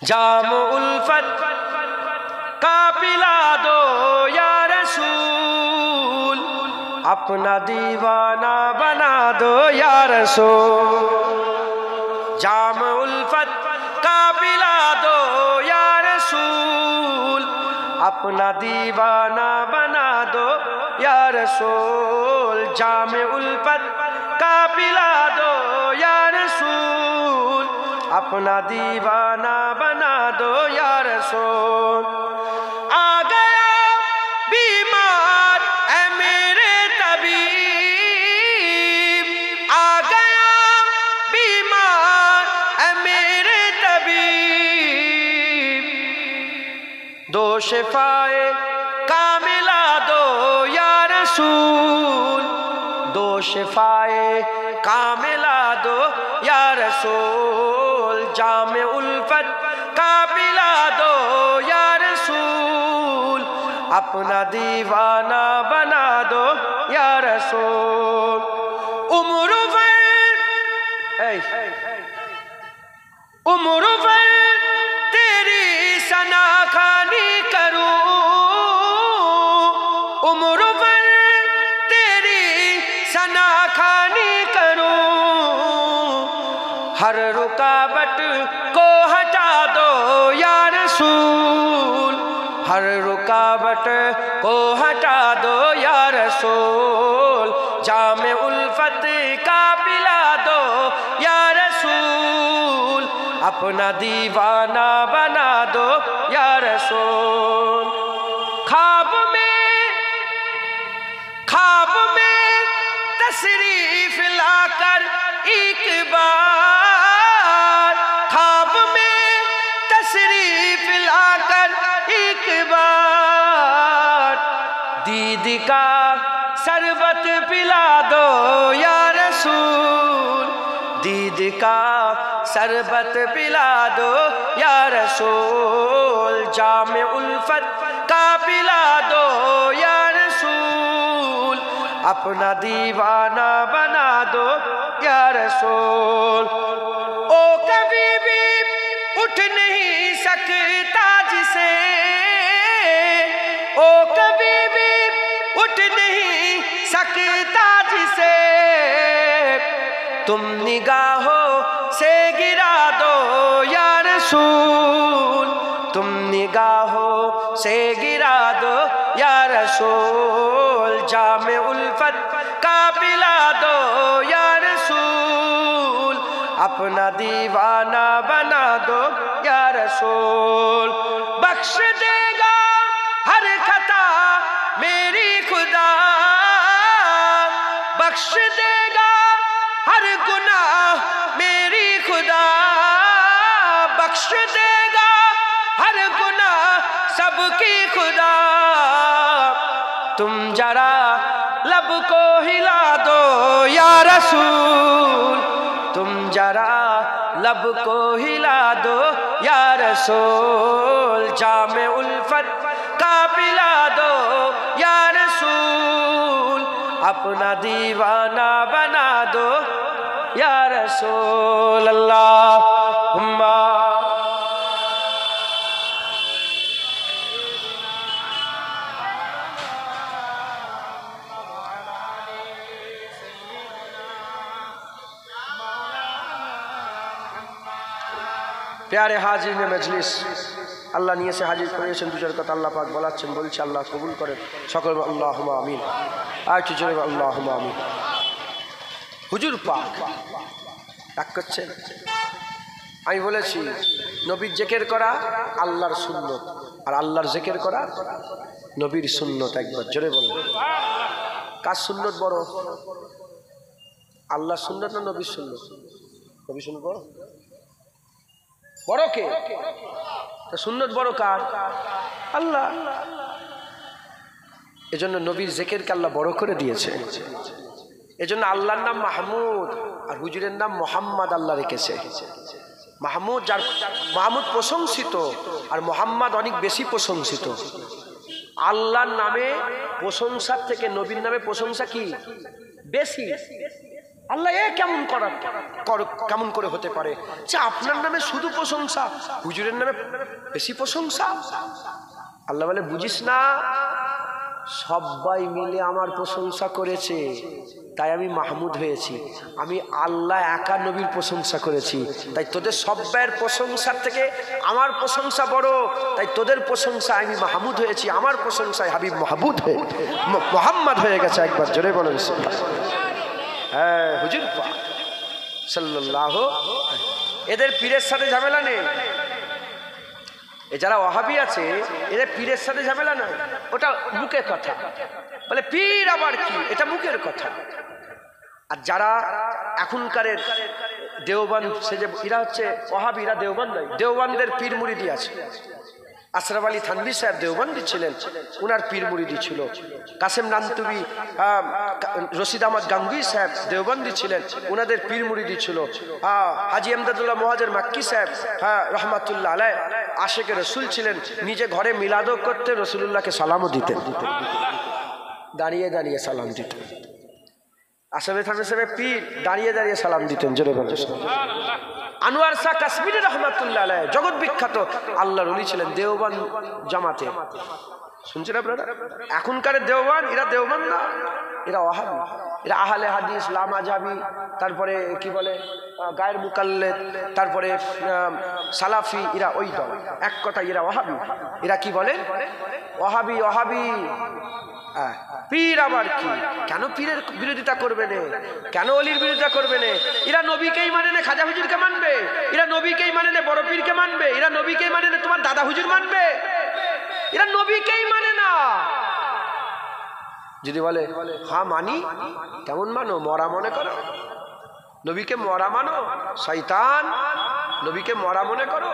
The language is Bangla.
जाम उल्फत का पिला दो या रसूल, अपना दीवाना बना दो या रसूल। जाम उल्फत का पिला दो या रसूल, अपना दीवाना बना दो या रसूल। जाम उल्फत का पिला दो या रसूल, अपना दीवाना बना दो या रसूल। आ गया बीमार ऐ मेरे तबीब, आ गया बीमार ऐ मेरे तबीब, दो शिफाए कामिला दो या रसूल, दो शिफाए कामिला दो या रसूल। जाम उल्फत का पिला दो या रसूल, अपना दीवाना बना दो या रसूल। उम्र भर तेरी सना खानी करूं, उम्र भर तेरी सना खानी करूं, हर रुकावट को हटा दो या रसूल, हर रुकावट को हटा दो या रसूल। जाम उल्फत का पिला दो या रसूल, अपना दीवाना बना दो या रसूल। ख्वाब में तशरीफ लाकर एक बार, ख्वाब में तशरीफ लाकर एक बार, दीद का शरबत पिला दो या रसूल, दीद का शरबत पिला दो या रसूल। जाम उल्फत का पिला दो या रसूल, अपना दीवाना बना दो या रसूल। ओ कभी भी उठ नहीं सकता जिसे, ओ कभी भी उठ नहीं सकता जिसे, तुम निगाहों से गिरा दो या रसूल, तुम निगाहों से गिरा दो या रसूल। जाम उल्फत का पिला दो या रसूल, अपना दीवाना बना दो या रसूल। बख्श देगा हर खता मेरी खुदा, बख्श देगा हर गुनाह मेरी खुदा, बख्श देगा हर गुनाह सबकी खुदा। तुम जरा लब को हिला दो या रसूल, तुम जरा लब को हिला दो या रसूल। जाम उल्फत का पिला दो या रसूल, अपना दीवाना बना दो या रसूल। अल्लाहुम्मा प्यारे हाजिर मजलिस, আল্লাহ নিয়ে এসে হাজির করেছেন দুজার কথা আল্লাহ পাক বলাচ্ছেন, বলছে আল্লাহ কবুল করেন সকল আল্লাহুম্মা আমিন। আর কি জোরে আল্লাহুম্মা আমিন। হুজুর পাক ডাক করছেন, আমি বলেছি নবীর জিকির করা আল্লাহর সুন্নত, আর আল্লাহর জিকির করা নবীর সুন্নত। একবার জোরে বলেন, কার সুন্নত বড়? আল্লাহর সুন্নত না নবীর সুন্নত? নবীর সুন্নত বড়। বড় কে? সুন্নত বড় কার? আল্লাহ। এজন্য নবীর জিকিরকে আল্লাহ বড় করে দিয়েছে। এজন্য আল্লাহর নাম মাহমুদ আর হুজুরের নাম মোহাম্মদ আল্লাহ রেখেছে। মাহমুদ যার মাহমুদ প্রশংসিত আর মোহাম্মদ অনেক বেশি প্রশংসিত। আল্লাহর নামে প্রশংসার থেকে নবীর নামে প্রশংসা কি বেশি? আল্লাহ এ কেমন কেমন করে হতে পারে যে আপনার নামে শুধু প্রশংসা, হুজুরের নামে বেশি প্রশংসা? আল্লাহ বলে বুঝিস না, সবাই মিলে আমার প্রশংসা করেছে তাই আমি মাহমুদ হয়েছি। আমি আল্লাহ একা নবীর প্রশংসা করেছি তাই তোদের সব্বাইয়ের প্রশংসার থেকে আমার প্রশংসা বড়, তাই তোদের প্রশংসা আমি মাহমুদ হয়েছি, আমার প্রশংসায় হাবিব মাহমুদ হয়ে মোহাম্মদ হয়ে গেছে। একবার জোরে বলেন হ্যাঁ হুজুর সাল্লাল্লাহু। এদের পীরের সাথে ঝামেলা নেই, যারা ওয়াহাবি আছে এদের পীরের সাথে ঝামেলা নয়, ওটা মুখের কথা। বলে পীর আবার কি, এটা মুখের কথা। আর যারা এখনকারের দেওবন্দ, সে যে এরা হচ্ছে ওয়াহাবিরা দেওবন্দ নয়, দেওবন্দের পীর মুরিদি আছে। আশরাফ আলী থানভী সাহেব দেওবন্দি ছিলেন, উনার পীর মুরিদি ছিল। কাসেম নানতুবি, রশিদ আহমদ গাঙ্গুই সাহেব দেওবন্দি ছিলেন, উনাদের পীর মুরিদি ছিল। হাজি এমদাদুল্লাহ মুহাজির মাক্কি সাহেব রহমাতুল্লাহ আলাইহ আশেকে রসুল ছিলেন, নিজে ঘরে মিলাদও করতে, রসুলুল্লাহকে সালামও দিতেন, দাঁড়িয়ে দাঁড়িয়ে সালাম দিতেন। আশরাফ থানভী সাহেব পীর দাঁড়িয়ে দাঁড়িয়ে সালাম দিতেন, জোরে বলেন। আনোয়ার শাহ কাশ্মীরি রহমাতুল্লাহ আলাইহ জগৎ বিখ্যাত আল্লাহর ওলি ছিলেন, দেওবন্দ জামাতে। শুনছেন আপনারা? এখনকার দেওবন্দ, এরা দেওবন্দ না, এরা ওয়াহাবি, এরা আহলে হাদিস, লামাজাবি, তারপরে কি বলে গায়ের মুকাল্লেদ, তারপরে সালাফি, এরা ওই দল। এক কথা এরা ওয়াহাবি। এরা কি বলে? ওয়াহাবি। ওয়াহাবি পীর আবার কি? কেন পীরের বিরোধিতা করবে না? কেন অলির বিরোধিতা করবে না? এরা নবীকেই মানে না খাজা হুজুরকে মানবে, এরা নবীকেই মানে না বড় পীরকে মানবে, এরা নবীকেই মানে না তোমার দাদা হুজুর মানবে, এরা নবীকেই মানে না। যদি বলে হ্যাঁ মানি, কেমন মানো? মরা মনে করো? নবীকে মরা মানো? শয়তান। নবীকে মরা মনে করো?